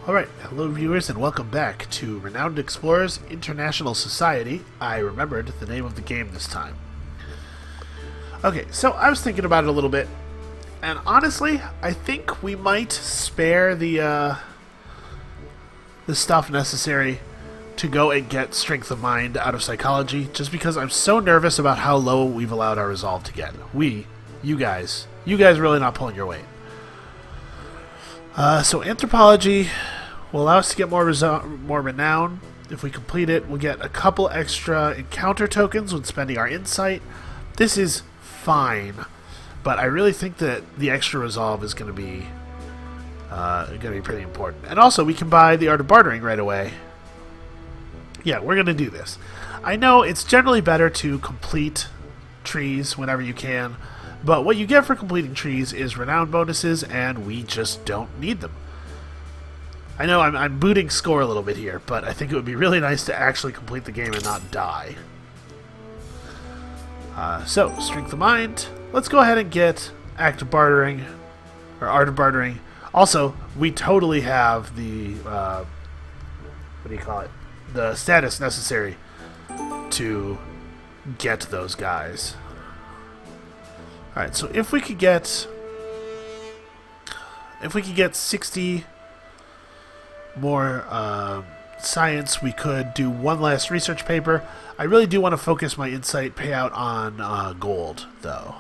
Alright, hello viewers and welcome back to Renowned Explorers International Society. I remembered the name of the game this time. Okay, so I was thinking about it a little bit, and honestly, I think we might spare the stuff necessary to go and get Strength of Mind out of Psychology, just because I'm so nervous about how low we've allowed our resolve to get. You guys really not pulling your weight. So Anthropology will allow us to get more renown. If we complete it, we'll get a couple extra encounter tokens when spending our insight. This is fine, but I really think that the extra resolve is going to be pretty important. And also, we can buy the Art of Bartering right away. Yeah, we're going to do this. I know it's generally better to complete trees whenever you can, but what you get for completing trees is renown bonuses, and we just don't need them. I know I'm booting score a little bit here, but I think it would be really nice to actually complete the game and not die. So, Strength of Mind. Let's go ahead and get Act of Bartering, or Art of Bartering. Also, we totally have the, the status necessary to get those guys. Alright, so if we could get 60 more science, we could do one last research paper. I really do want to focus my insight payout on gold, though.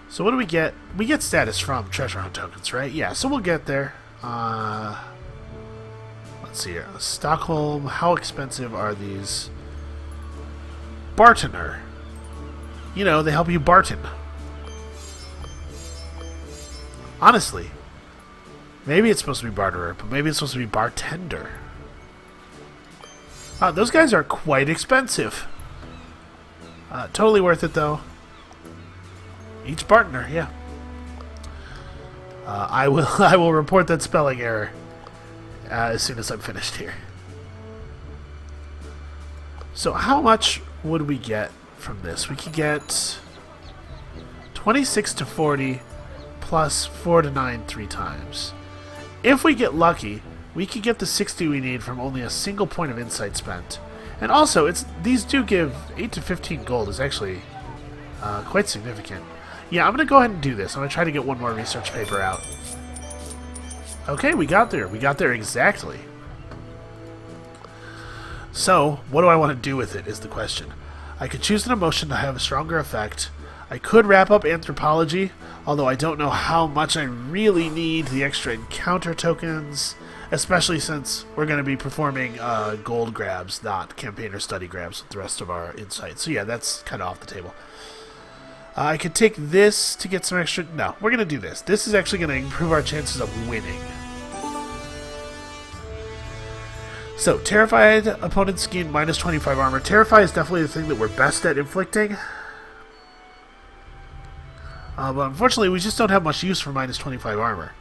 So what do we get? We get status from treasure hunt tokens, right? Yeah, so we'll get there. Let's see here. Stockholm, how expensive are these? Bartener. You know, they help you barten. Honestly, maybe it's supposed to be barterer, but maybe it's supposed to be bartender. Those guys are quite expensive. Totally worth it, though. Each bartener, yeah. I will report that spelling error as soon as I'm finished here. So how much would we get from this? We could get 26 to 40 plus 4 to 9 3 times. If we get lucky, we could get the 60 we need from only a single point of insight spent. And also, these do give 8 to 15 gold is actually quite significant. Yeah, I'm going to go ahead and do this. I'm going to try to get one more research paper out. Okay, we got there. We got there exactly. So, what do I want to do with it is the question. I could choose an emotion to have a stronger effect. I could wrap up Anthropology, although I don't know how much I really need the extra encounter tokens, especially since we're going to be performing gold grabs, not campaign or study grabs with the rest of our insight. So yeah, that's kind of off the table. I could take this to get some extra... No, we're going to do this. This is actually going to improve our chances of winning. So, Terrified opponents gain minus 25 armor. Terrify is definitely the thing that we're best at inflicting. But unfortunately, we just don't have much use for minus 25 armor.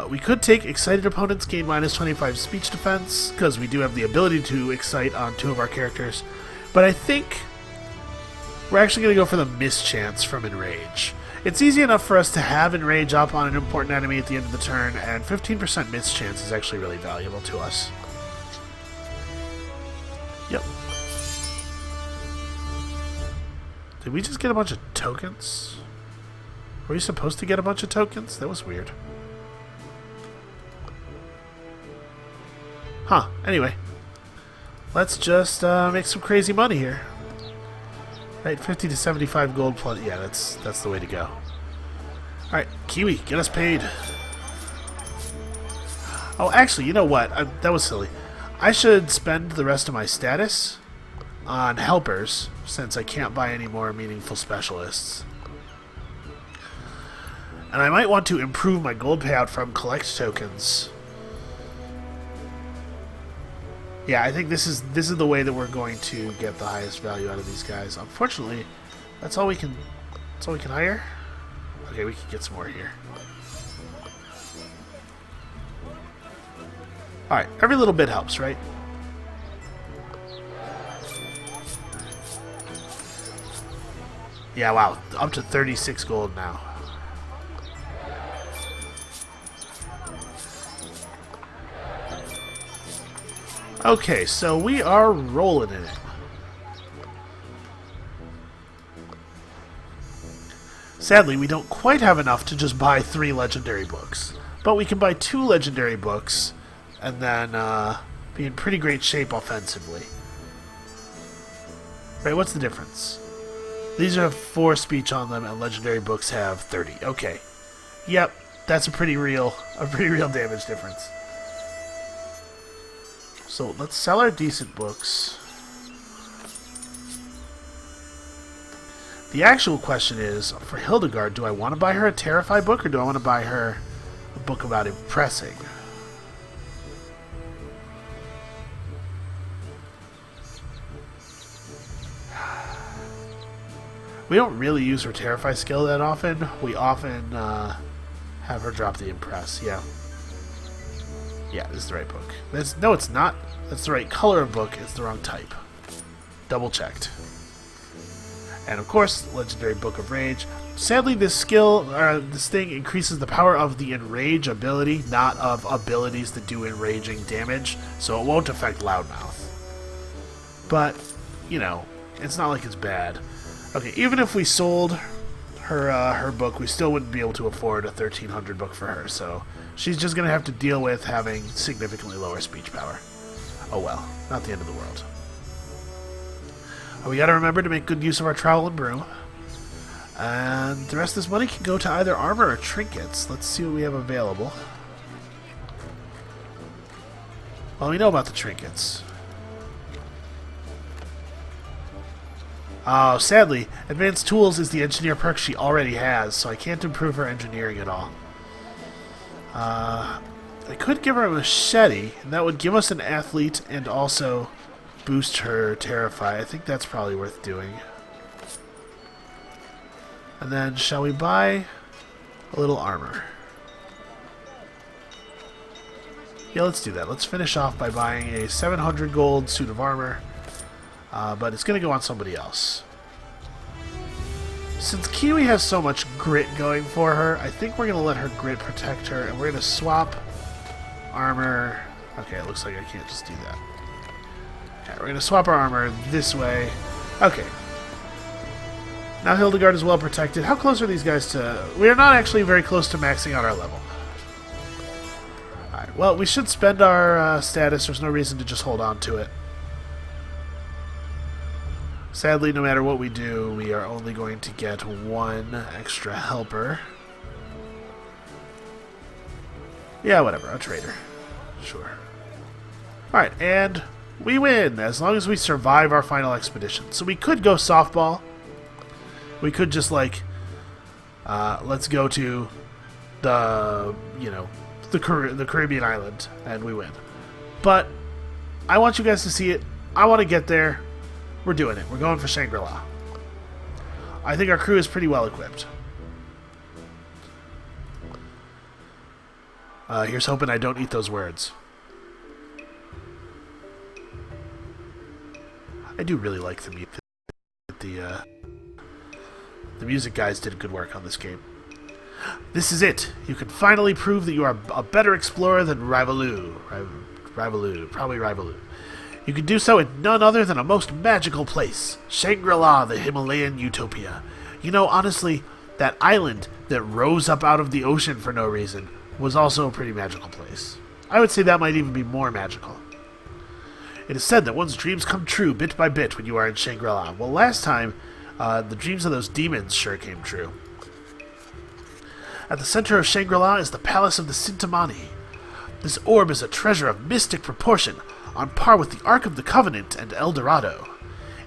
We could take Excited opponents gain minus 25 speech defense, because we do have the ability to excite on 2 of our characters. But I think we're actually going to go for the mischance from Enrage. It's easy enough for us to have Enrage up on an important enemy at the end of the turn, and 15% mischance is actually really valuable to us. Yep. Did we just get a bunch of tokens? Were you supposed to get a bunch of tokens? That was weird. Huh, anyway. Let's just make some crazy money here. Right, 50 to 75 gold plus. Yeah, that's the way to go. Alright, Kiwi, get us paid. Oh, actually, you know what? That was silly. I should spend the rest of my status on helpers, since I can't buy any more meaningful specialists. And I might want to improve my gold payout from collect tokens. Yeah, I think this is the way that we're going to get the highest value out of these guys. Unfortunately, that's all we can hire. Okay, we can get some more here. Alright, every little bit helps, right? Yeah, wow, up to 36 gold now. Okay, so we are rolling in it. Sadly, we don't quite have enough to just buy 3 legendary books. But we can buy 2 legendary books and then be in pretty great shape offensively. Right, what's the difference? These have 4 speech on them and legendary books have 30. Okay. Yep, that's a pretty real damage difference. So let's sell our decent books. The actual question is, for Hildegard, do I want to buy her a Terrify book or do I want to buy her a book about impressing? We don't really use her Terrify skill that often. We often have her drop the Impress, yeah. Yeah, this is the right book. No, it's not. That's the right color of book. It's the wrong type. Double checked. And of course, Legendary Book of Rage. Sadly, this thing increases the power of the Enrage ability, not of abilities that do enraging damage, so it won't affect Loudmouth. But, you know, it's not like it's bad. Okay, even if we sold her book, we still wouldn't be able to afford a 1300 book for her, so she's just going to have to deal with having significantly lower speech power. Oh well, not the end of the world. We got to remember to make good use of our trowel and broom. And the rest of this money can go to either armor or trinkets. Let's see what we have available. Well, we know about the trinkets. Oh, sadly, Advanced Tools is the engineer perk she already has, so I can't improve her engineering at all. I could give her a machete, and that would give us an athlete and also boost her Terrify. I think that's probably worth doing. And then, shall we buy a little armor? Yeah, let's do that. Let's finish off by buying a 700 gold suit of armor. But it's going to go on somebody else. Since Kiwi has so much grit going for her, I think we're going to let her grit protect her, and we're going to swap armor. Okay, it looks like I can't just do that. Okay, we're going to swap our armor this way. Okay. Now Hildegard is well protected. How close are these guys to... We are not actually very close to maxing out our level. Alright, well, we should spend our status. There's no reason to just hold on to it. Sadly, no matter what we do, we are only going to get 1 extra helper. Yeah, whatever. A trader. Sure. Alright, and we win, as long as we survive our final expedition. So we could go softball. We could just, like, let's go to the, you know, the Caribbean island, and we win. But I want you guys to see it. I want to get there. We're doing it. We're going for Shangri-La. I think our crew is pretty well equipped. Here's hoping I don't eat those words. I do really like the music. The music guys did good work on this game. This is it. You can finally prove that you are a better explorer than Rivaloo. Probably Rivaloo. You can do so in none other than a most magical place, Shangri-La, the Himalayan utopia. You know, honestly, that island that rose up out of the ocean for no reason was also a pretty magical place. I would say that might even be more magical. It is said that one's dreams come true bit by bit when you are in Shangri-La. Well, last time, the dreams of those demons sure came true. At the center of Shangri-La is the Palace of the Sintamani. This orb is a treasure of mystic proportion, on par with the Ark of the Covenant and El Dorado.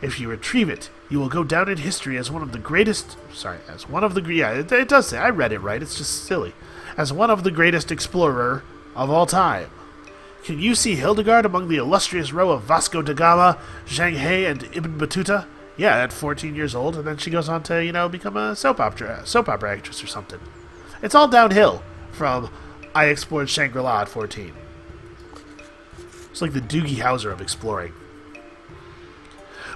If you retrieve it, you will go down in history as one of the greatest... Yeah, it does say. I read it right. It's just silly. As one of the greatest explorer of all time. Can you see Hildegard among the illustrious row of Vasco da Gama, Zhang He, and Ibn Battuta? Yeah, at 14 years old, and then she goes on to, you know, become a soap opera actress or something. It's all downhill from I explored Shangri-La at 14. It's like the Doogie Howser of exploring.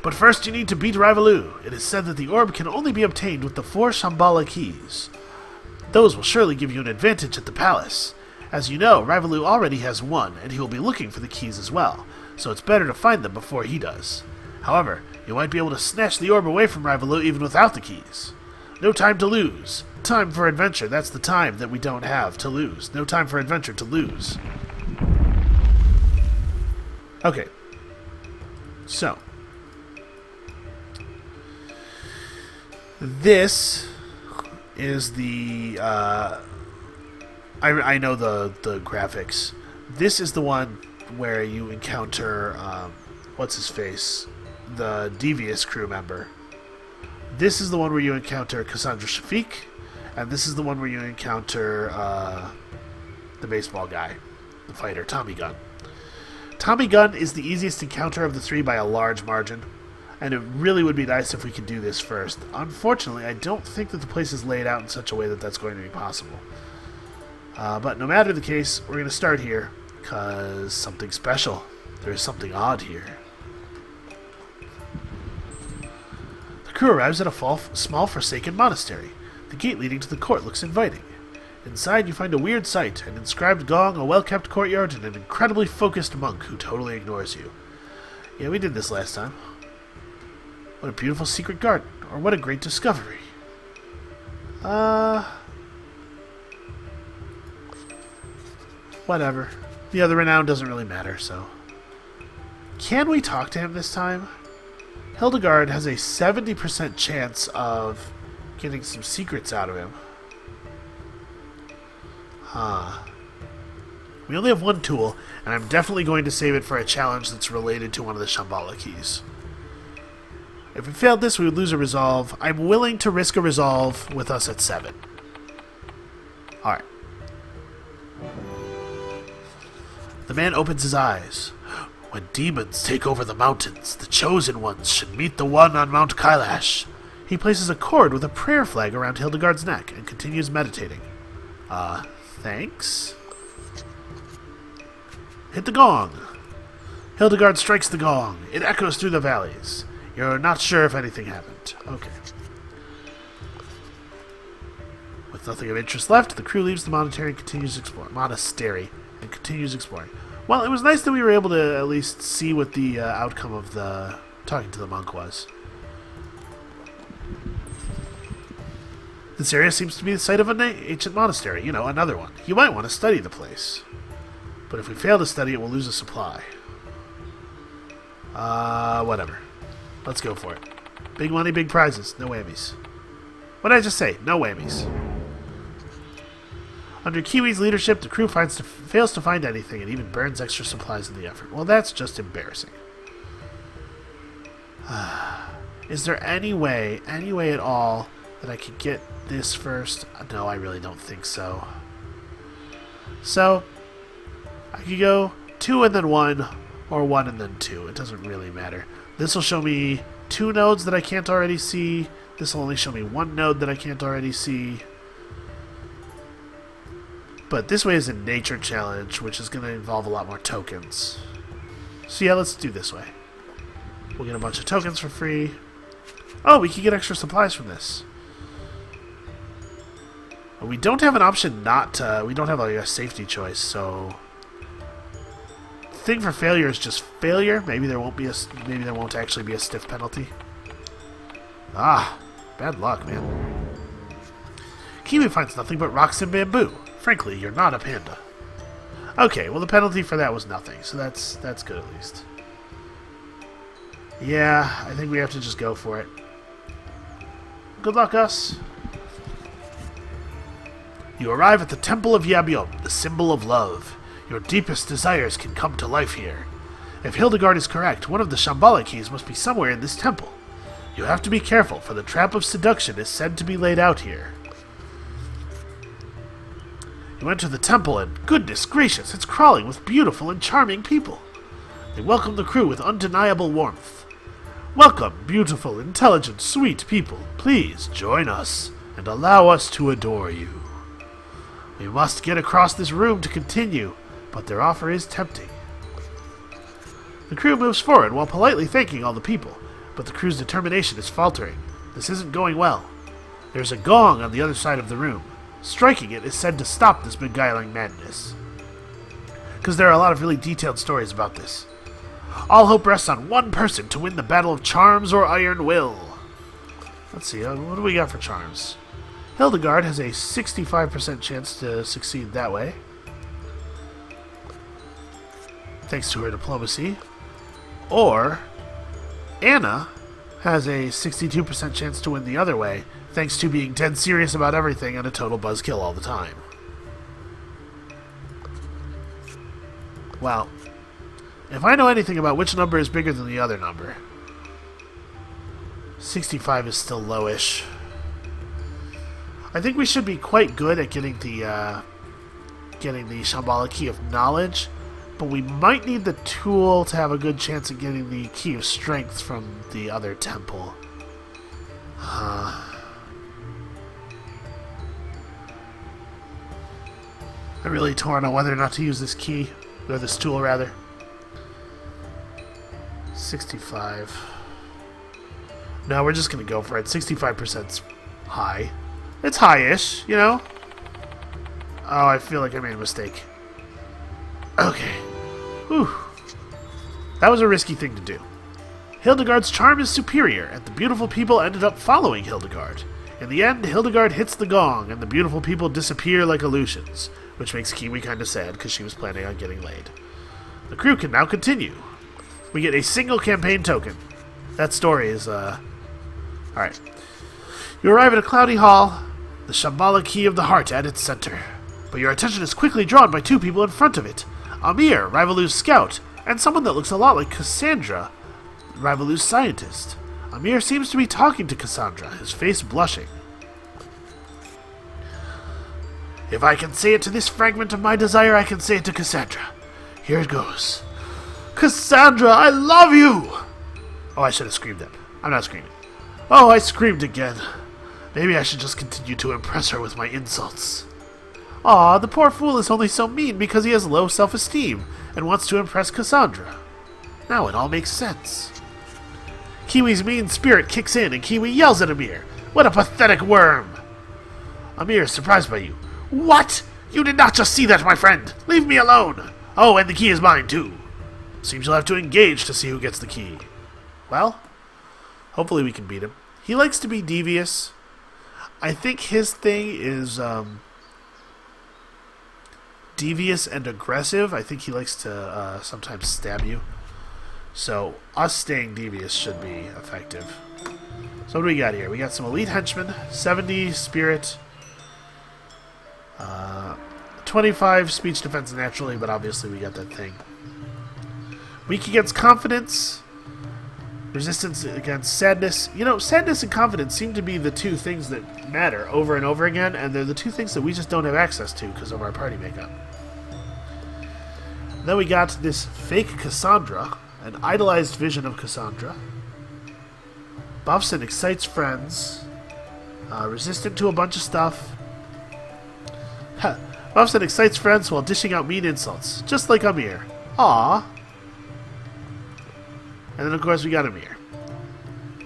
But first you need to beat Rivaloo. It is said that the orb can only be obtained with the 4 Shambhala keys. Those will surely give you an advantage at the palace. As you know, Rivaloo already has 1, and he will be looking for the keys as well. so it's better to find them before he does. However, you might be able to snatch the orb away from Rivalo even without the keys. No time to lose. Time for adventure. That's the time that we don't have to lose. No time for adventure to lose. Okay. So. This is the... I know the graphics. This is the one where you encounter... what's his face? The Devious crew member. This is the one where you encounter Cassandra Shafiq, and this is the one where you encounter the baseball guy, the fighter, Tommy Gunn. Tommy Gunn is the easiest encounter of the three by a large margin, and it really would be nice if we could do this first. Unfortunately, I don't think that the place is laid out in such a way that that's going to be possible. But no matter the case, we're going to start here, because something special. There is something odd here. The crew arrives at a small forsaken monastery. The gate leading to the court looks inviting. Inside you find a weird sight, an inscribed gong, a well-kept courtyard, and an incredibly focused monk who totally ignores you. Yeah, we did this last time. What a beautiful secret garden, or what a great discovery. Whatever. The other renown doesn't really matter, so... Can we talk to him this time? Hildegard has a 70% chance of getting some secrets out of him. We only have one tool, and I'm definitely going to save it for a challenge that's related to one of the Shambhala keys. If we failed this, we would lose a resolve. I'm willing to risk a resolve with us at 7. Alright. The man opens his eyes. When demons take over the mountains, the chosen ones should meet the one on Mount Kailash. He places a cord with a prayer flag around Hildegard's neck and continues meditating. Thanks? Hit the gong. Hildegard strikes the gong. It echoes through the valleys. You're not sure if anything happened. Okay. With nothing of interest left, the crew leaves the monastery and continues exploring. Well, it was nice that we were able to at least see what the outcome of the talking to the monk was. This area seems to be the site of an ancient monastery. You know, another one. You might want to study the place. But if we fail to study it, we'll lose a supply. Whatever. Let's go for it. Big money, big prizes. No whammies. What did I just say? No whammies. Under Kiwi's leadership, the crew fails to find anything and even burns extra supplies in the effort. Well, that's just embarrassing. Is there any way at all that I could get this first? No, I really don't think so. So, I could go 2 and then 1, or 1 and then 2. It doesn't really matter. This will show me 2 nodes that I can't already see. This will only show me 1 node that I can't already see. But this way is a nature challenge, which is going to involve a lot more tokens. So yeah, let's do this way. We'll get a bunch of tokens for free. Oh, we can get extra supplies from this. We don't have an option not to... We don't have like a safety choice, so... The thing for failure is just failure. Maybe there won't actually be a stiff penalty. Ah, bad luck, man. Kiwi finds nothing but rocks and bamboo. Frankly, you're not a panda. Okay, well the penalty for that was nothing, so that's good at least. Yeah, I think we have to just go for it. Good luck, us. You arrive at the Temple of Yabyom, the symbol of love. Your deepest desires can come to life here. If Hildegard is correct, one of the Shambhala keys must be somewhere in this temple. You have to be careful, for the trap of seduction is said to be laid out here. You enter the temple and, goodness gracious, it's crawling with beautiful and charming people. They welcome the crew with undeniable warmth. Welcome, beautiful, intelligent, sweet people. Please join us and allow us to adore you. We must get across this room to continue, but their offer is tempting. The crew moves forward while politely thanking all the people, but the crew's determination is faltering. This isn't going well. There's a gong on the other side of the room. Striking it is said to stop this beguiling madness. Because there are a lot of really detailed stories about this. All hope rests on one person to win the battle of charms or iron will. Let's see, what do we got for charms? Hildegard has a 65% chance to succeed that way, thanks to her diplomacy. Or Anna has a 62% chance to win the other way, thanks to being dead serious about everything and a total buzzkill all the time. Well, if I know anything about which number is bigger than the other number, 65 is still lowish. I think we should be quite good at getting the Shambhala Key of Knowledge, but we might need the tool to have a good chance at getting the Key of Strength from the other temple. I'm really torn on whether or not to use this key, or this tool rather. 65. No, we're just gonna go for it. 65%'s high. It's high-ish, you know? Oh, I feel like I made a mistake. Okay. Whew. That was a risky thing to do. Hildegard's charm is superior, and the beautiful people ended up following Hildegard. In the end, Hildegard hits the gong, and the beautiful people disappear like illusions, which makes Kiwi kinda sad, because she was planning on getting laid. The crew can now continue. We get a single campaign token. That story is, Alright. You arrive at a cloudy hall, the Shambhala Key of the Heart at its center. But your attention is quickly drawn by two people in front of it. Amir, Rivalu's scout, and someone that looks a lot like Cassandra, Rivalu's scientist. Amir seems to be talking to Cassandra, his face blushing. If I can say it to this fragment of my desire, I can say it to Cassandra. Here it goes. Cassandra, I love you! Oh, I should have screamed that. I'm not screaming. Oh, I screamed again. Maybe I should just continue to impress her with my insults. Aw, the poor fool is only so mean because he has low self-esteem and wants to impress Cassandra. Now it all makes sense. Kiwi's mean spirit kicks in and Kiwi yells at Amir. What a pathetic worm! Amir is surprised by you. What? You did not just see that, my friend! Leave me alone! Oh, and the key is mine, too. Seems you'll have to engage to see who gets the key. Well, hopefully we can beat him. He likes to be devious. I think his thing is devious and aggressive. I think he likes to sometimes stab you. So us staying devious should be effective. So what do we got here? We got some elite henchmen, 70 spirit, 25 speech defense naturally, but obviously we got that thing. Weak against confidence, resistance against sadness. You know, sadness and confidence seem to be the two things that matter over and over again, and they're the two things that we just don't have access to because of our party makeup. Then we got this fake Cassandra, an idolized vision of Cassandra. Buffs and excites friends. Resistant to a bunch of stuff. Buffs and excites friends while dishing out mean insults, just like Amir. Aww. And then of course we got Amir.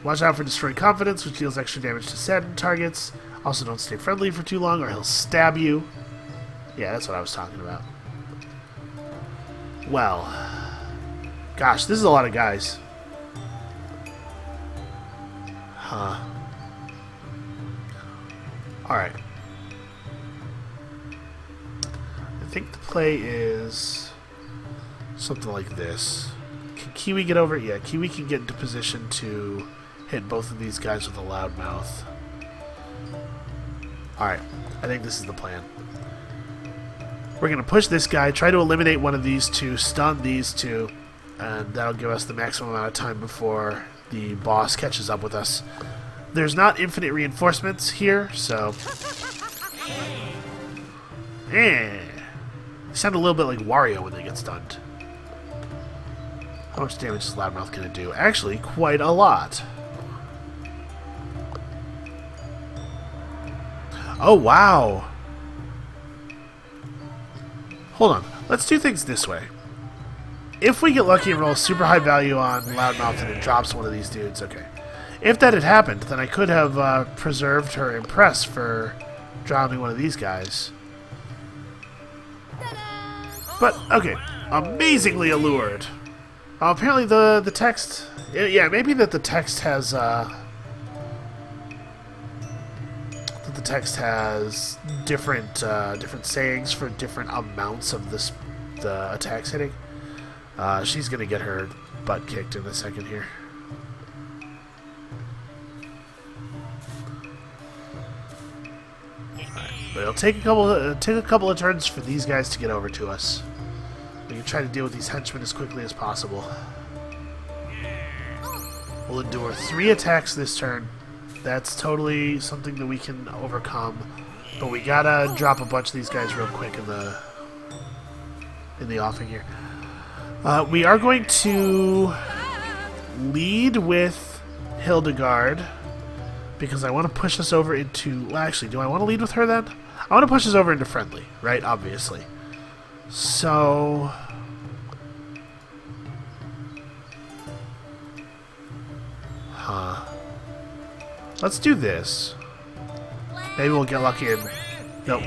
Watch out for destroyed confidence, which deals extra damage to saddened targets. Also don't stay friendly for too long or he'll stab you. Yeah, that's what I was talking about. Well, gosh, this is a lot of guys. Huh. Alright. I think the play is something like this. Can Kiwi get over? Yeah, Kiwi can get into position to hit both of these guys with a loud mouth. Alright, I think this is the plan. We're going to push this guy, try to eliminate one of these two, stun these two, and that'll give us the maximum amount of time before the boss catches up with us. There's not infinite reinforcements here, so... They sound a little bit like Wario when they get stunned. How much damage is Loudmouth going to do? Actually, quite a lot. Oh, wow! Hold on. Let's do things this way. If we get lucky and roll super high value on Loudmouth and it drops one of these dudes, okay. If that had happened, then I could have preserved her Impress for drowning one of these guys. But, okay. Amazingly allured. Apparently the text... Yeah, maybe that the text has... that the text has different different sayings for different amounts of the attacks hitting. She's gonna get her butt kicked in a second here. But it'll take a couple of turns for these guys to get over to us. We can try to deal with these henchmen as quickly as possible. We'll endure 3 attacks this turn. That's totally something that we can overcome. But we gotta drop a bunch of these guys real quick in the offing here. We are going to lead with Hildegard, because I want to push us over into... Well, actually, do I want to lead with her then? I want to push us over into friendly, right? Obviously. So... Let's do this. Maybe we'll get lucky and... Nope.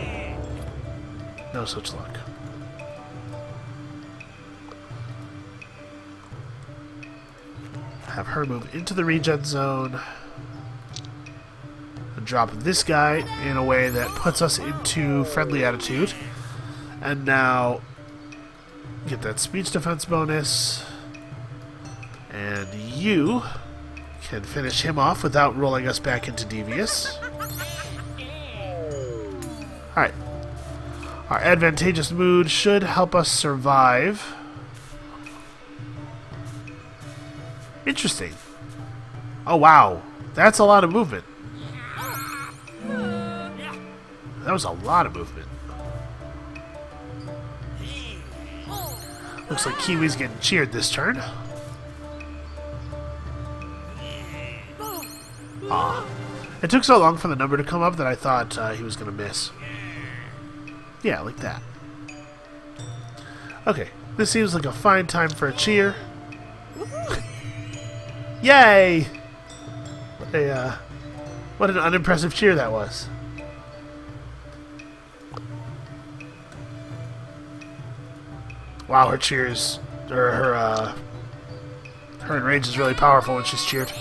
No such luck. Have her move into the regen zone. And drop this guy in a way that puts us into friendly attitude. And now... Get that speech defense bonus. And you... can finish him off without rolling us back into devious. Alright. Our advantageous mood should help us survive. Interesting. Oh, wow. That's a lot of movement. That was a lot of movement. Looks like Kiwi's getting cheered this turn. Aw. It took so long for the number to come up that I thought he was going to miss. Yeah, like that. Okay, this seems like a fine time for a cheer. Yay! What an unimpressive cheer that was. Wow, her cheers, or her enrage is really powerful when she's cheered.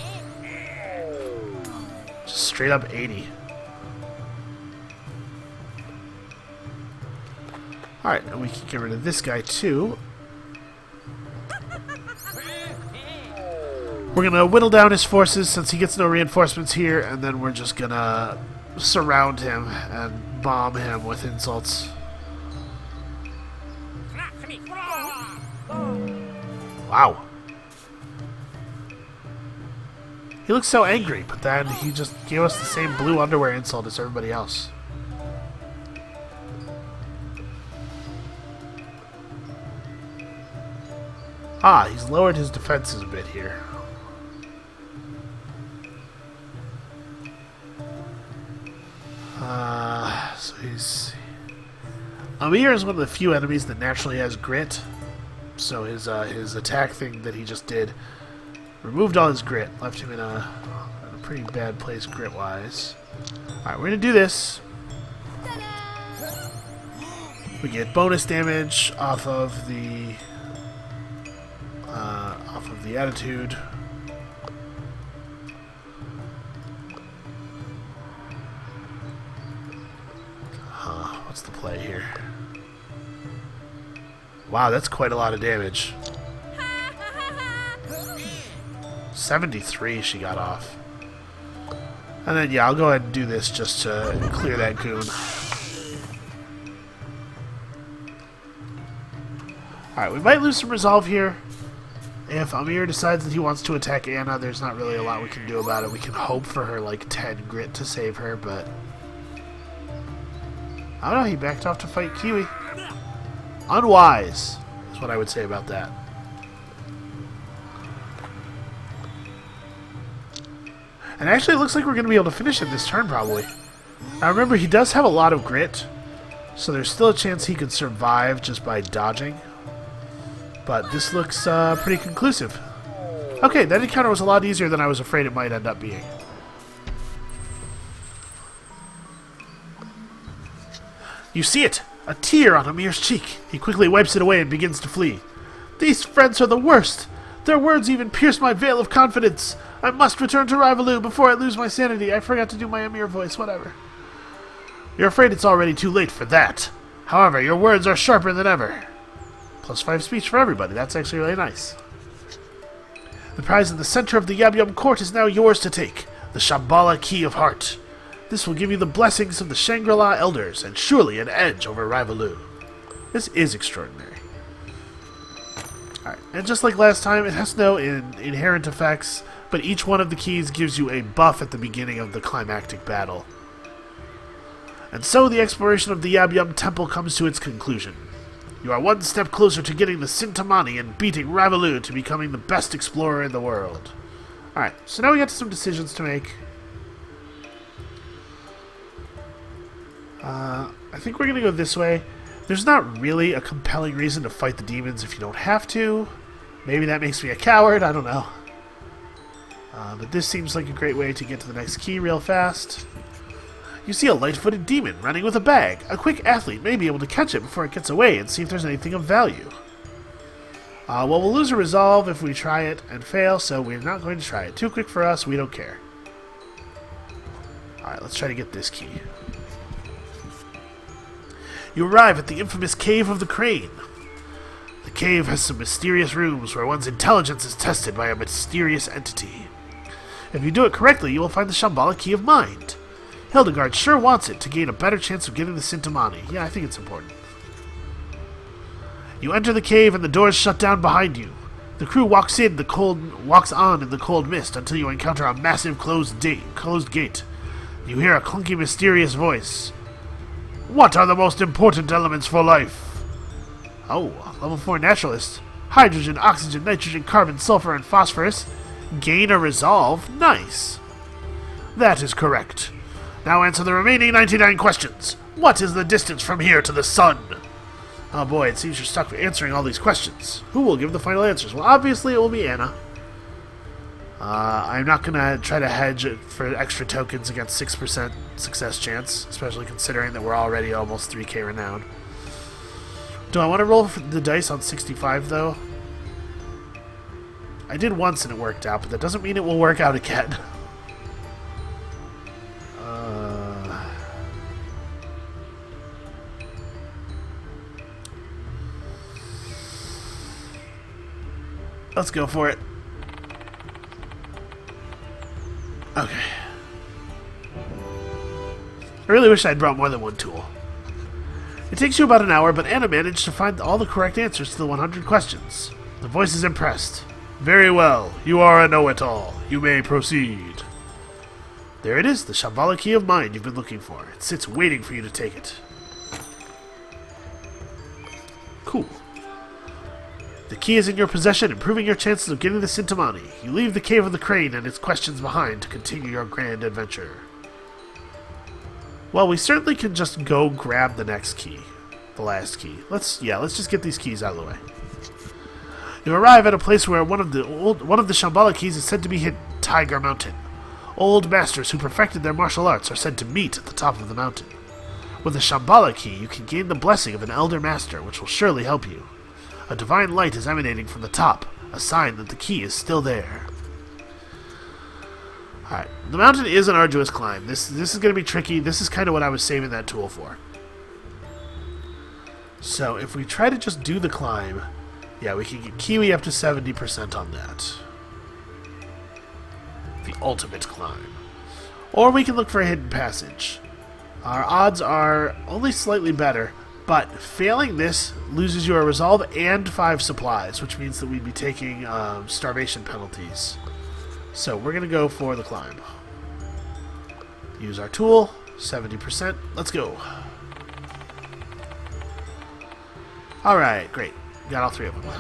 Just straight up 80. Alright, and we can get rid of this guy too. We're gonna whittle down his forces since he gets no reinforcements here, and then we're just gonna surround him and bomb him with insults. Wow. He looks so angry, but then he just gave us the same blue underwear insult as everybody else. Ah, he's lowered his defenses a bit here. So he's... Amir is one of the few enemies that naturally has grit. So his attack thing that he just did removed all his grit, left him in a pretty bad place grit-wise. Alright, we're gonna do this. We get bonus damage off of the attitude. What's the play here? Wow, that's quite a lot of damage. 73 she got off. And then, yeah, I'll go ahead and do this just to clear that goon. Alright, we might lose some resolve here. If Amir decides that he wants to attack Anna, there's not really a lot we can do about it. We can hope for her, like, 10 grit to save her, but... I don't know, he backed off to fight Kiwi. Unwise, is what I would say about that. And actually, it looks like we're going to be able to finish it this turn, probably. Now, remember, he does have a lot of grit, so there's still a chance he could survive just by dodging. But this looks pretty conclusive. Okay, that encounter was a lot easier than I was afraid it might end up being. You see it! A tear on Amir's cheek. He quickly wipes it away and begins to flee. These friends are the worst! Their words even pierced my veil of confidence. I must return to Rivaloo before I lose my sanity. I forgot to do my Amir voice, whatever. You're afraid it's already too late for that. However, your words are sharper than ever. +5 speech for everybody. That's actually really nice. The prize in the center of the Yab Yum Court is now yours to take. The Shambhala Key of Heart. This will give you the blessings of the Shangri-La Elders, and surely an edge over Rivaloo. This is extraordinary. Alright, and just like last time, it has no inherent effects, but each one of the keys gives you a buff at the beginning of the climactic battle. And so the exploration of the Yab Yum Temple comes to its conclusion. You are one step closer to getting the Sintamani and beating Rivaloo to becoming the best explorer in the world. Alright, so now we got some decisions to make. I think we're going to go this way. There's not really a compelling reason to fight the demons if you don't have to. Maybe that makes me a coward, I don't know. But this seems like a great way to get to the next key real fast. You see a light-footed demon running with a bag. A quick athlete may be able to catch it before it gets away and see if there's anything of value. Well, we'll lose a resolve if we try it and fail, so we're not going to try it. Too quick for us, we don't care. Alright, let's try to get this key. You arrive at the infamous Cave of the Crane. The cave has some mysterious rooms where one's intelligence is tested by a mysterious entity. If you do it correctly, you will find the Shambhala Key of Mind. Hildegard sure wants it to gain a better chance of getting the Sintamani. Yeah, I think it's important. You enter the cave and the doors shut down behind you. The crew walks on in the cold mist until you encounter a massive closed gate. You hear a clunky, mysterious voice. What are the most important elements for life? Oh, level 4 naturalist. Hydrogen, oxygen, nitrogen, carbon, sulfur, and phosphorus. Gain a resolve. Nice. That is correct. Now answer the remaining 99 questions. What is the distance from here to the sun? Oh boy, it seems you're stuck answering all these questions. Who will give the final answers? Well, obviously it will be Anna. I'm not going to try to hedge it for extra tokens against 6% success chance, especially considering that we're already almost 3k renowned. Do I want to roll the dice on 65, though? I did once and it worked out, but that doesn't mean it will work out again. Let's go for it. Okay. I really wish I'd brought more than one tool. It takes you about an hour, but Anna managed to find all the correct answers to the 100 questions. The voice is impressed. Very well. You are a know-it-all. You may proceed. There it is, the Shambhala Key of Mind you've been looking for. It sits waiting for you to take it. Cool. The key is in your possession, improving your chances of getting the Sintamani. You leave the Cave of the Crane and its questions behind to continue your grand adventure. Well, we certainly can just go grab the next key. The last key. Let's just get these keys out of the way. You arrive at a place where one of the Shambhala keys is said to be hidden, Tiger Mountain. Old masters who perfected their martial arts are said to meet at the top of the mountain. With the Shambhala key, you can gain the blessing of an elder master, which will surely help you. A divine light is emanating from the top, a sign that the key is still there. Alright, the mountain is an arduous climb. This is going to be tricky. This is kind of what I was saving that tool for. So, if we try to just do the climb, yeah, we can get Kiwi up to 70% on that. The ultimate climb. Or we can look for a hidden passage. Our odds are only slightly better, but failing this loses you a resolve and 5 supplies, which means that we'd be taking starvation penalties. So we're going to go for the climb. Use our tool, 70%. Let's go. Alright, great. Got all 3 of them.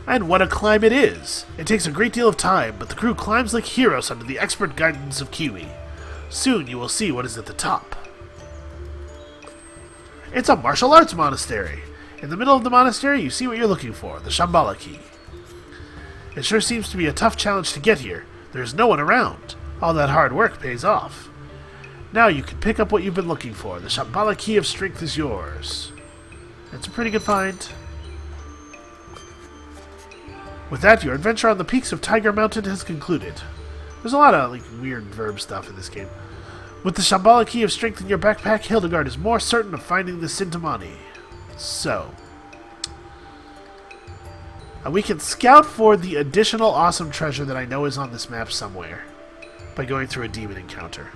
And what a climb it is! It takes a great deal of time, but the crew climbs like heroes under the expert guidance of Kiwi. Soon you will see what is at the top. It's a martial arts monastery. In the middle of the monastery, you see what you're looking for, the Shambhala Key. It sure seems to be a tough challenge to get here. There's no one around. All that hard work pays off. Now you can pick up what you've been looking for. The Shambhala Key of Strength is yours. It's a pretty good find. With that, your adventure on the peaks of Tiger Mountain has concluded. There's a lot of weird verb stuff in this game. With the Shambhala key of strength in your backpack, Hildegard is more certain of finding the Sintamani. So, we can scout for the additional awesome treasure that I know is on this map somewhere by going through a demon encounter.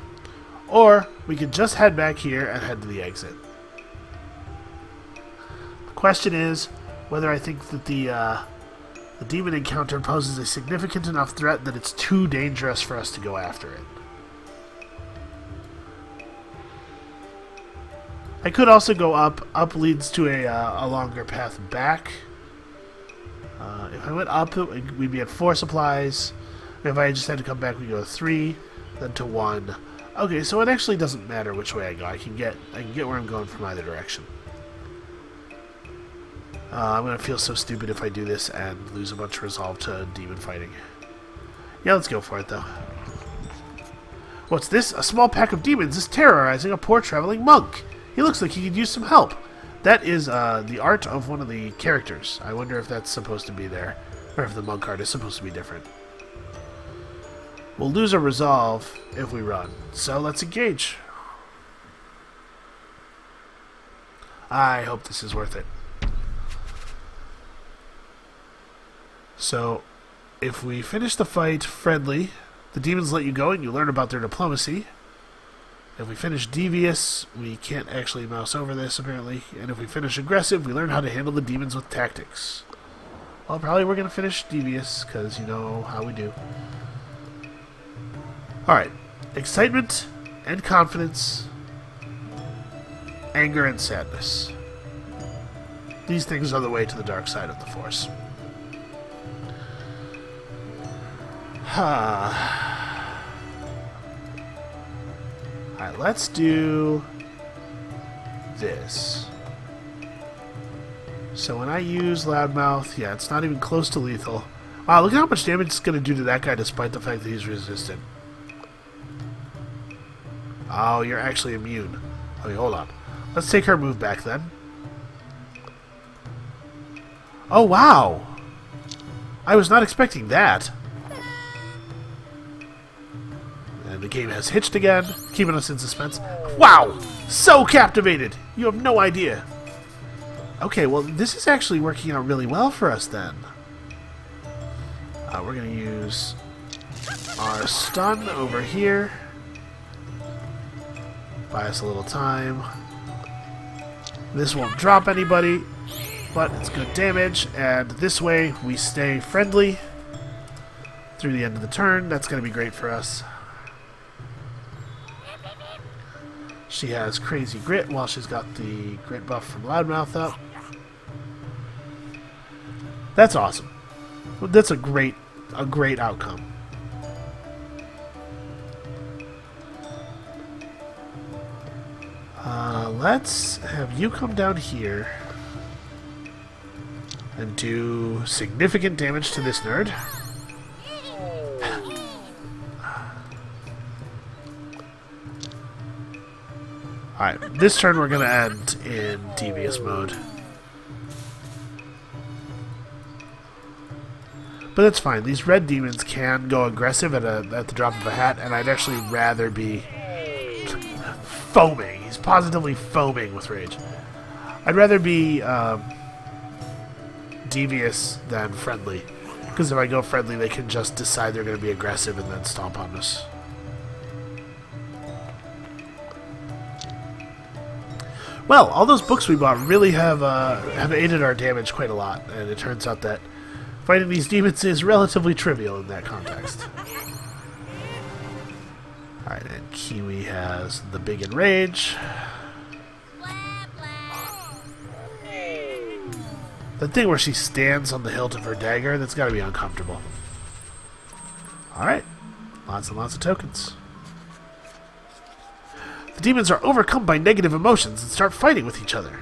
Or, we can just head back here and head to the exit. The question is whether I think that the demon encounter poses a significant enough threat that it's too dangerous for us to go after it. I could also go up. Up leads to a longer path back. If I went up, we'd be at 4 supplies. If I just had to come back, we go to 3, then to 1. Okay, so it actually doesn't matter which way I go. I can get where I'm going from either direction. I'm gonna feel so stupid if I do this and lose a bunch of resolve to demon fighting. Yeah, let's go for it though. What's this? A small pack of demons is terrorizing a poor traveling monk. He looks like he could use some help. That is the art of one of the characters. I wonder if that's supposed to be there, or if the monk art is supposed to be different. We'll lose a resolve if we run, so let's engage. I hope this is worth it. So, if we finish the fight friendly, the demons let you go and you learn about their diplomacy. If we finish devious, we can't actually mouse over this, apparently. And if we finish aggressive, we learn how to handle the demons with tactics. Well, probably we're going to finish devious, because you know how we do. Alright. Excitement and confidence. Anger and sadness. These things are the way to the dark side of the Force. Alright, let's do this. So when I use Loudmouth, yeah, it's not even close to lethal. Wow, look at how much damage it's going to do to that guy despite the fact that he's resistant. Oh, you're actually immune. Okay, hold on. Let's take her move back then. Oh, wow! I was not expecting that. And the game has hitched again, keeping us in suspense. Wow! So captivated! You have no idea. Okay, well, this is actually working out really well for us then. We're going to use our stun over here. Buy us a little time. This won't drop anybody, but it's good damage. And this way, we stay friendly through the end of the turn. That's going to be great for us. She has Crazy Grit while she's got the Grit buff from Loudmouth up. That's awesome. That's a great outcome. Let's have you come down here and do significant damage to this nerd. Alright, this turn we're going to end in devious mode. But that's fine. These red demons can go aggressive at the drop of a hat, and I'd actually rather be foaming. He's positively foaming with rage. I'd rather be devious than friendly. Because if I go friendly, they can just decide they're going to be aggressive and then stomp on us. Well, all those books we bought really have aided our damage quite a lot, and it turns out that fighting these demons is relatively trivial in that context. Alright, and Kiwi has the Big Enrage. The thing where she stands on the hilt of her dagger, that's gotta be uncomfortable. Alright, lots and lots of tokens. The demons are overcome by negative emotions and start fighting with each other.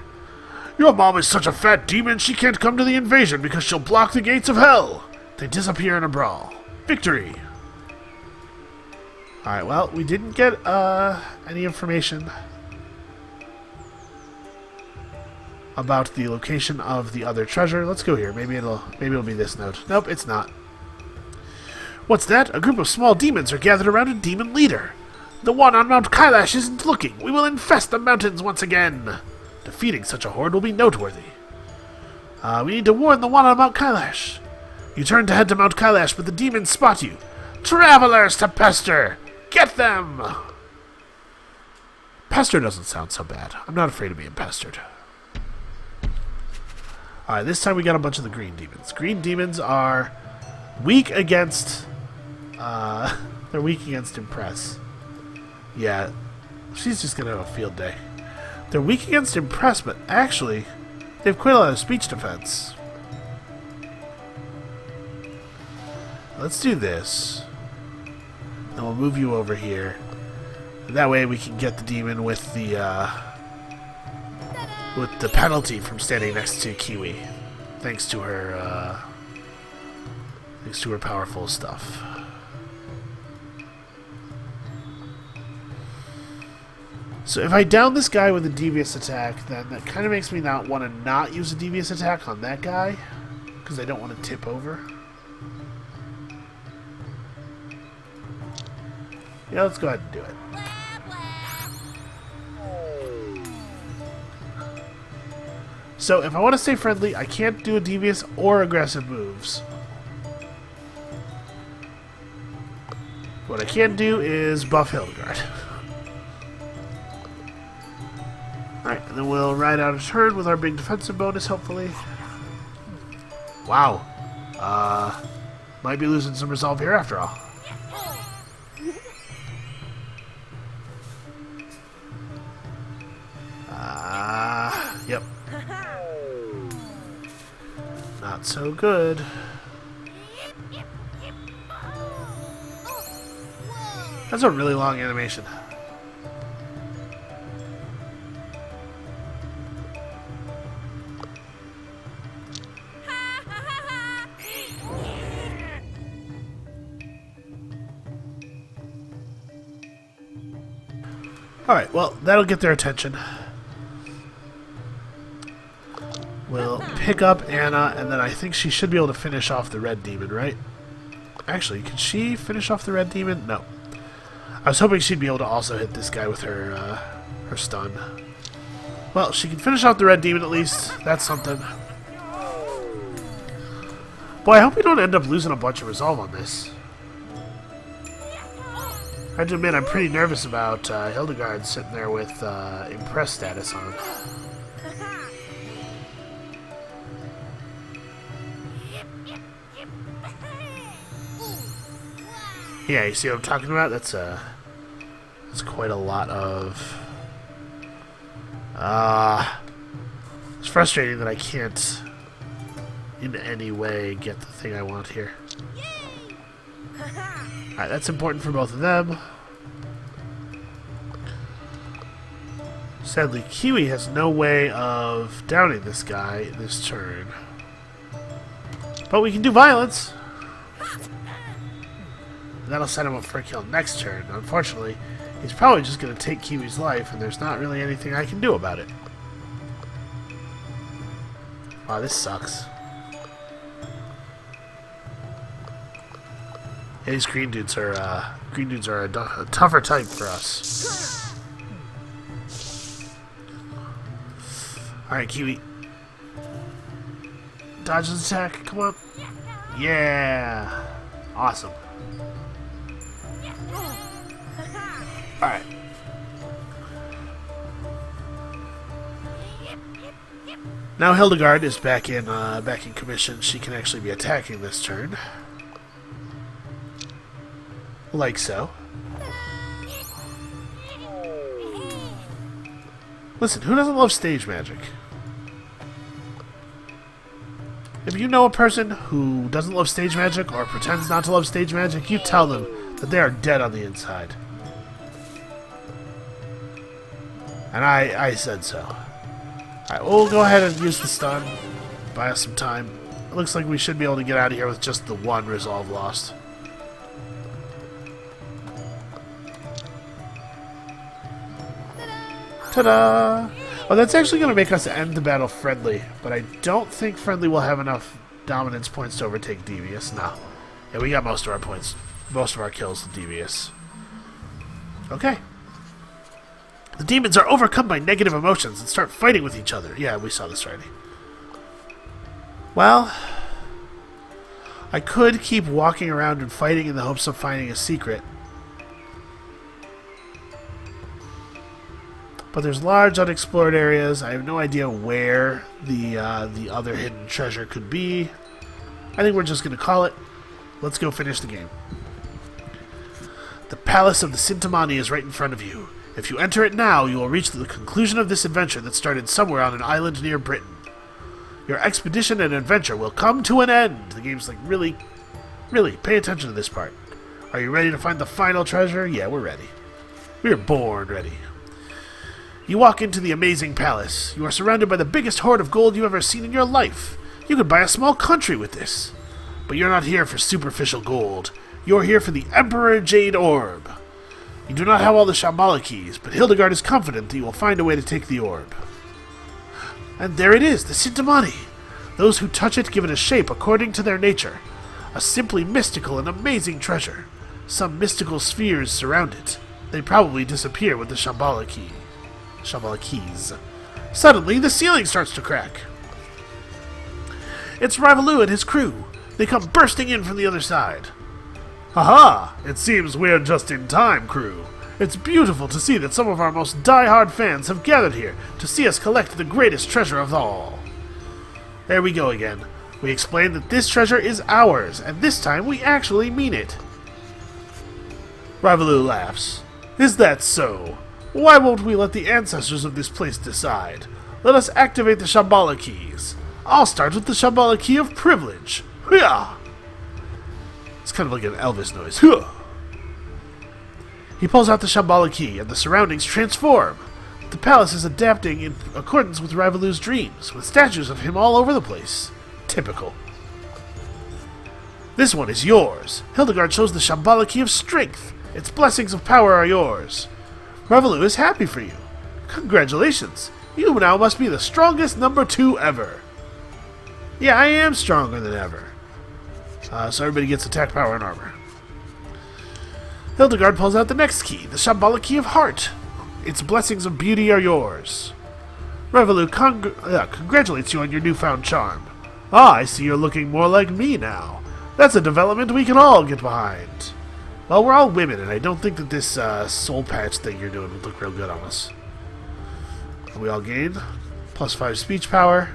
Your mom is such a fat demon she can't come to the invasion because she'll block the gates of hell. They disappear in a brawl. Victory! Alright, well, we didn't get any information. about the location of the other treasure. Let's go here. Maybe it'll be this note. Nope, it's not. What's that? A group of small demons are gathered around a demon leader. The one on Mount Kailash isn't looking. We will infest the mountains once again. Defeating such a horde will be noteworthy. We need to warn the one on Mount Kailash. You turn to head to Mount Kailash, but the demons spot you. Travelers to Pester! Get them! Pester doesn't sound so bad. I'm not afraid of being pestered. Alright, this time we got a bunch of the green demons. Green demons are weak against... they're weak against Impress. Yeah, she's just gonna have a field day. They're weak against Impress, but actually, they have quite a lot of speech defense. Let's do this. And we'll move you over here. That way we can get the demon with the penalty from standing next to Kiwi, thanks to her powerful stuff. So if I down this guy with a devious attack, then that kind of makes me not want to not use a devious attack on that guy, because I don't want to tip over. Yeah, let's go ahead and do it. So if I want to stay friendly, I can't do a devious or aggressive moves. What I can do is buff Hildegard. Alright, and then we'll ride out a turn with our big defensive bonus, hopefully. Wow. Might be losing some resolve here after all. Yep. Not so good. That's a really long animation. Alright, well, that'll get their attention. We'll pick up Anna, and then I think she should be able to finish off the red demon, right? Actually, can she finish off the red demon? No. I was hoping she'd be able to also hit this guy with her stun. Well, she can finish off the red demon at least. That's something. Boy, I hope we don't end up losing a bunch of resolve on this. I have to admit, I'm pretty nervous about Hildegard sitting there with Impress status on. Yeah, you see what I'm talking about? That's quite a lot of... it's frustrating that I can't in any way get the thing I want here. Alright, that's important for both of them. Sadly, Kiwi has no way of downing this guy this turn. But we can do violence! That'll set him up for a kill next turn. Unfortunately, he's probably just going to take Kiwi's life, and there's not really anything I can do about it. Wow, this sucks. Yeah, these green dudes are a tougher type for us. Alright, Kiwi. Dodge his attack, come on. Yeah! Awesome. Alright. Now Hildegard is back in commission. She can actually be attacking this turn. Like so. Listen, who doesn't love stage magic? If you know a person who doesn't love stage magic or pretends not to love stage magic, you tell them that they are dead on the inside. And I said so. Alright, we'll go ahead and use the stun. Buy us some time. It looks like we should be able to get out of here with just the one resolve lost. Ta-da! Oh, that's actually going to make us end the battle friendly, but I don't think friendly will have enough dominance points to overtake Devious. No. Yeah, we got most of our points, most of our kills with Devious. Okay. The demons are overcome by negative emotions and start fighting with each other. Yeah, we saw this already. Well, I could keep walking around and fighting in the hopes of finding a secret. But there's large unexplored areas. I have no idea where the other hidden treasure could be. I think we're just going to call it. Let's go finish the game. The Palace of the Sintamani is right in front of you. If you enter it now, you will reach the conclusion of this adventure that started somewhere on an island near Britain. Your expedition and adventure will come to an end. The game's like, really, pay attention to this part. Are you ready to find the final treasure? Yeah, we're ready. We are born ready. You walk into the amazing palace. You are surrounded by the biggest hoard of gold you've ever seen in your life. You could buy a small country with this. But you're not here for superficial gold. You're here for the Emperor Jade Orb. You do not have all the Shambhala keys, but Hildegard is confident that you will find a way to take the orb. And there it is, the Sintamani. Those who touch it give it a shape according to their nature. A simply mystical and amazing treasure. Some mystical spheres surround it. They probably disappear with the Shambhala keys. Suddenly, the ceiling starts to crack. It's Rivalu and his crew. They come bursting in from the other side. Haha! It seems we're just in time, crew. It's beautiful to see that some of our most die-hard fans have gathered here to see us collect the greatest treasure of all. There we go again. We explained that this treasure is ours, and this time we actually mean it. Rivalu laughs. Is that so? Why won't we let the ancestors of this place decide? Let us activate the Shambhala keys. I'll start with the Shambhala key of privilege. Hya! It's kind of like an Elvis noise. Hya! He pulls out the Shambhala key, and the surroundings transform. The palace is adapting in accordance with Rivalu's dreams, with statues of him all over the place. Typical. This one is yours. Hildegard chose the Shambhala key of strength. Its blessings of power are yours. Rivalu is happy for you. Congratulations. You now must be the strongest number 2 ever. Yeah, I am stronger than ever. So everybody gets attack, power, and armor. Hildegard pulls out the next key, the Shambhala key of heart. Its blessings of beauty are yours. Rivalu congratulates you on your newfound charm. Ah, I see you're looking more like me now. That's a development we can all get behind. Well, we're all women, and I don't think that this soul patch thing you're doing would look real good on us. We all gain +5 speech power.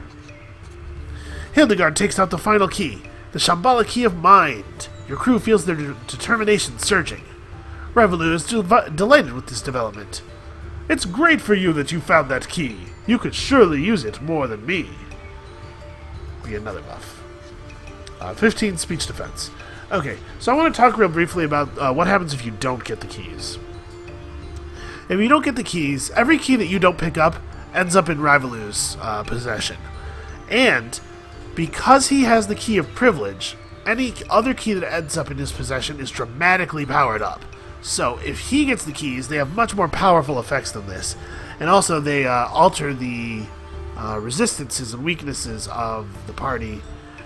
Hildegard takes out the final key, the Shambhala key of mind. Your crew feels their determination surging. Rivalu is delighted with this development. It's great for you that you found that key. You could surely use it more than me. We get another buff. 15 speech defense. Okay, so I want to talk real briefly about what happens if you don't get the keys. If you don't get the keys, every key that you don't pick up ends up in Rivalu's possession. And because he has the key of privilege, any other key that ends up in his possession is dramatically powered up. So if he gets the keys, they have much more powerful effects than this. And also they alter the resistances and weaknesses of the party.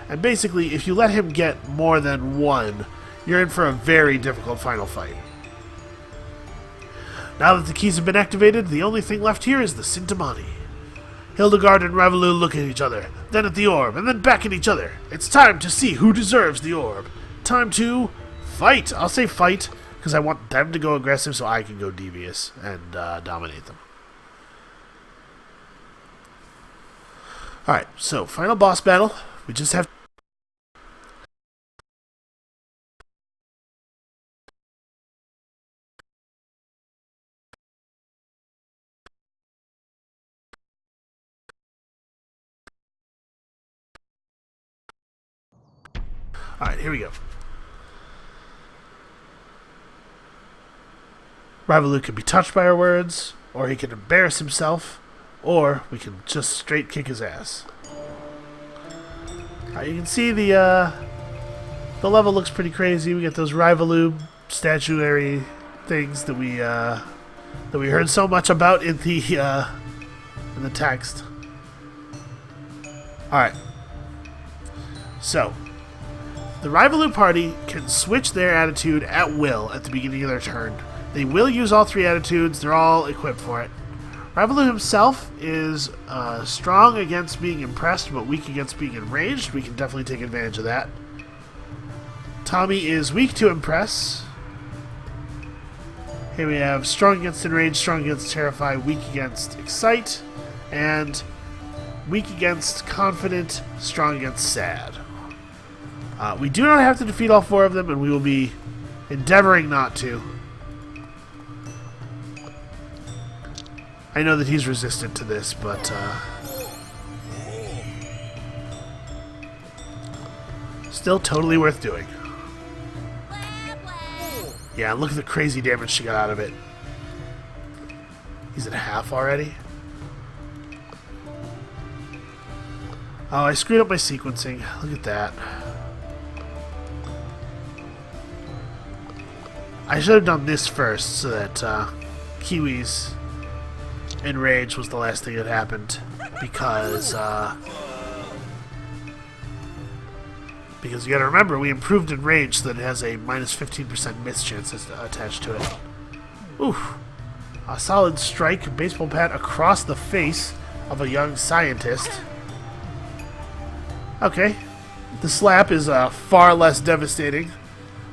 And basically, if you let him get more than one, you're in for a very difficult final fight. Now that the keys have been activated, the only thing left here is the Sintamani. Hildegard and Rivalu look at each other, then at the orb, and then back at each other. It's time to see who deserves the orb. Time to fight. I'll say fight, because I want them to go aggressive so I can go devious and dominate them. Alright, so final boss battle. We just have... Alright, here we go. Rivalu can be touched by our words, or he can embarrass himself, or we can just straight kick his ass. Alright, you can see the level looks pretty crazy. We get those Rivalu statuary things that we heard so much about in the in the text. Alright. So, the Rivaloo party can switch their attitude at will at the beginning of their turn. They will use all 3 attitudes. They're all equipped for it. Rivaloo himself is strong against being impressed, but weak against being enraged. We can definitely take advantage of that. Tommy is weak to impress. Here we have strong against enrage, strong against terrify, weak against excite, and weak against confident, strong against sad. We do not have to defeat all 4 of them, and we will be endeavoring not to. I know that he's resistant to this, but still totally worth doing. Yeah, look at the crazy damage she got out of it. He's at half already. Oh, I screwed up my sequencing. Look at that. I should have done this first so that Kiwi's enrage was the last thing that happened. Because you gotta remember, we improved enrage so that it has a minus 15% miss chance attached to it. Oof. A solid strike, baseball bat across the face of a young scientist. Okay. The slap is far less devastating.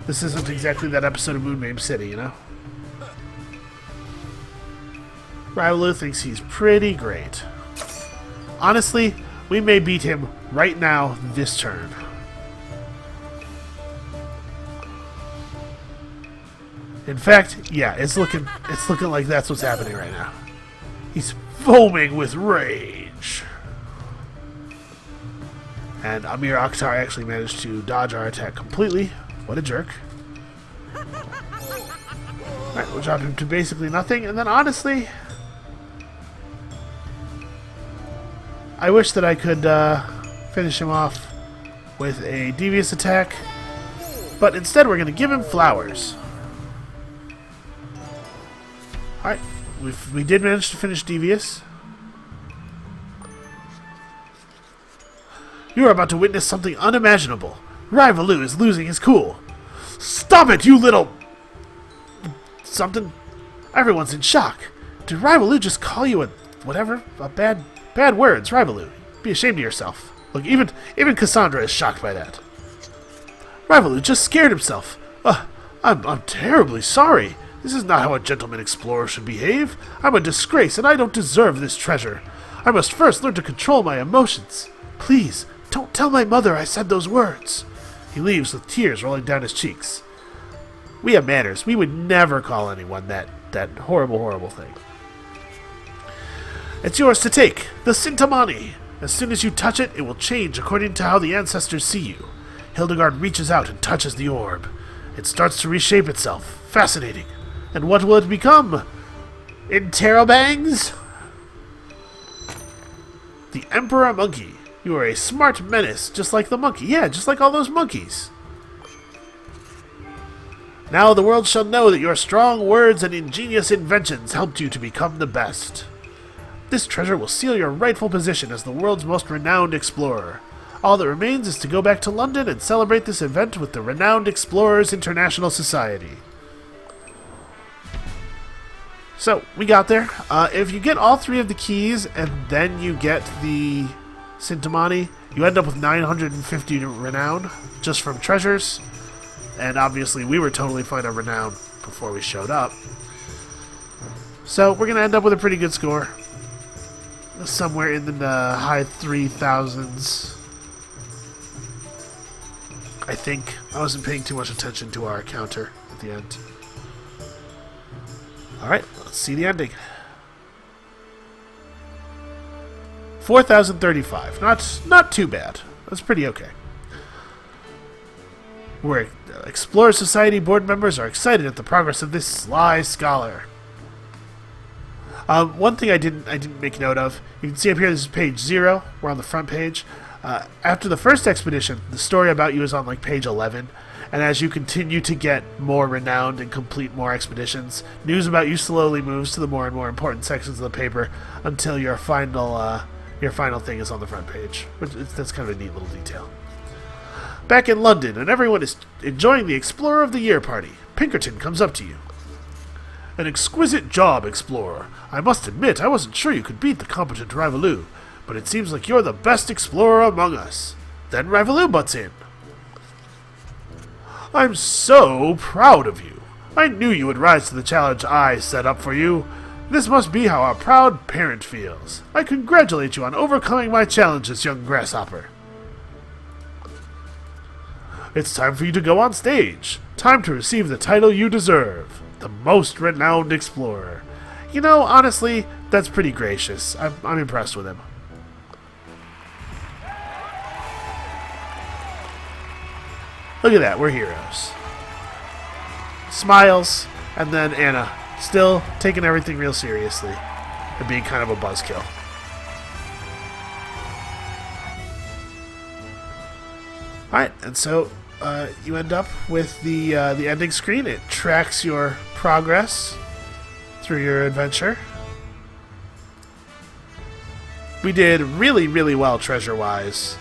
This isn't exactly that episode of Moonmame City, you know? Rivaloo thinks he's pretty great. Honestly, we may beat him right now this turn. In fact, yeah, it's looking like that's what's happening right now. He's foaming with rage. And Amir Akhtar actually managed to dodge our attack completely. What a jerk. Alright, we'll drop him to basically nothing, and then honestly, I wish that I could finish him off with a devious attack, but instead we're going to give him flowers. Alright, we did manage to finish devious. You are about to witness something unimaginable. Rivaloo is losing his cool. Stop it, you little... something. Everyone's in shock. Did Rivaloo just call you a... whatever? A bad words, Rivaloo. Be ashamed of yourself. Look, even Cassandra is shocked by that. Rivaloo just scared himself. I'm terribly sorry. This is not how a gentleman explorer should behave. I'm a disgrace, and I don't deserve this treasure. I must first learn to control my emotions. Please, don't tell my mother I said those words. He leaves with tears rolling down his cheeks. We have manners. We would never call anyone that horrible, horrible thing. It's yours to take, the Sintamani. As soon as you touch it, it will change according to how the ancestors see you. Hildegard reaches out and touches the orb. It starts to reshape itself. Fascinating. And what will it become? Interrobangs? The Emperor Monkey. You are a smart menace, just like the monkey. Yeah, just like all those monkeys. Now the world shall know that your strong words and ingenious inventions helped you to become the best. This treasure will seal your rightful position as the world's most renowned explorer. All that remains is to go back to London and celebrate this event with the Renowned Explorers International Society. So, we got there. If you get all 3 of the keys and then you get the Sintamani, you end up with 950 renown just from treasures. And obviously we were totally fine on renown before we showed up. So we're going to end up with a pretty good score. Somewhere in the high 3,000s. I think. I wasn't paying too much attention to our counter at the end. Alright, let's see the ending. 4,035. Not too bad. That's pretty okay. We're Explorer Society board members are excited at the progress of this sly scholar. One thing I didn't make note of. You can see up here, this is page 0. We're on the front page. After the first expedition, the story about you is on like page 11, And as you continue to get more renowned and complete more expeditions, news about you slowly moves to the more and more important sections of the paper until your final thing is on the front page. That's kind of a neat little detail. Back in London, and everyone is enjoying the Explorer of the Year party. Pinkerton comes up to you. An exquisite job, Explorer. I must admit, I wasn't sure you could beat the competent Rivalou, but it seems like you're the best explorer among us. Then Rivalou butts in. I'm so proud of you. I knew you would rise to the challenge I set up for you. This must be how a proud parent feels. I congratulate you on overcoming my challenges, young grasshopper. It's time for you to go on stage. Time to receive the title you deserve. The most renowned explorer. You know, honestly, that's pretty gracious. I'm impressed with him. Look at that, we're heroes. Smiles, and then Anna, still taking everything real seriously and being kind of a buzzkill. Alright, and so you end up with the ending screen. It tracks your progress through your adventure. We did really, really well treasure-wise.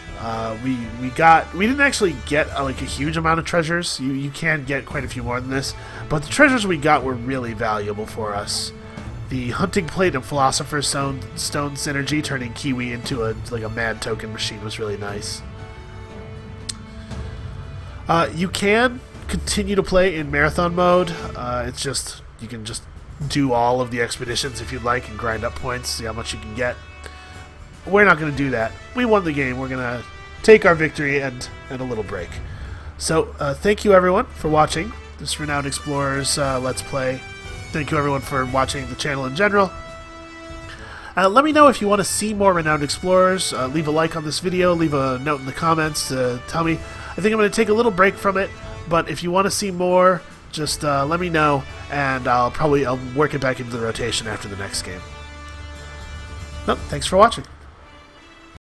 We didn't actually get like a huge amount of treasures. You can get quite a few more than this, but the treasures we got were really valuable for us. The hunting plate and philosopher's stone synergy, turning Kiwi into a mad token machine, was really nice. You can continue to play in marathon mode. It's just you can just do all of the expeditions if you'd like and grind up points, see how much you can get. We're not going to do that. We won the game. We're going to take our victory and a little break. So thank you everyone for watching this Renowned Explorers Let's Play. Thank you everyone for watching the channel in general. Let me know if you want to see more Renowned Explorers. Leave a like on this video. Leave a note in the comments to tell me. I think I'm going to take a little break from it, but if you want to see more, just let me know, and I'll work it back into the rotation after the next game. Well, thanks for watching.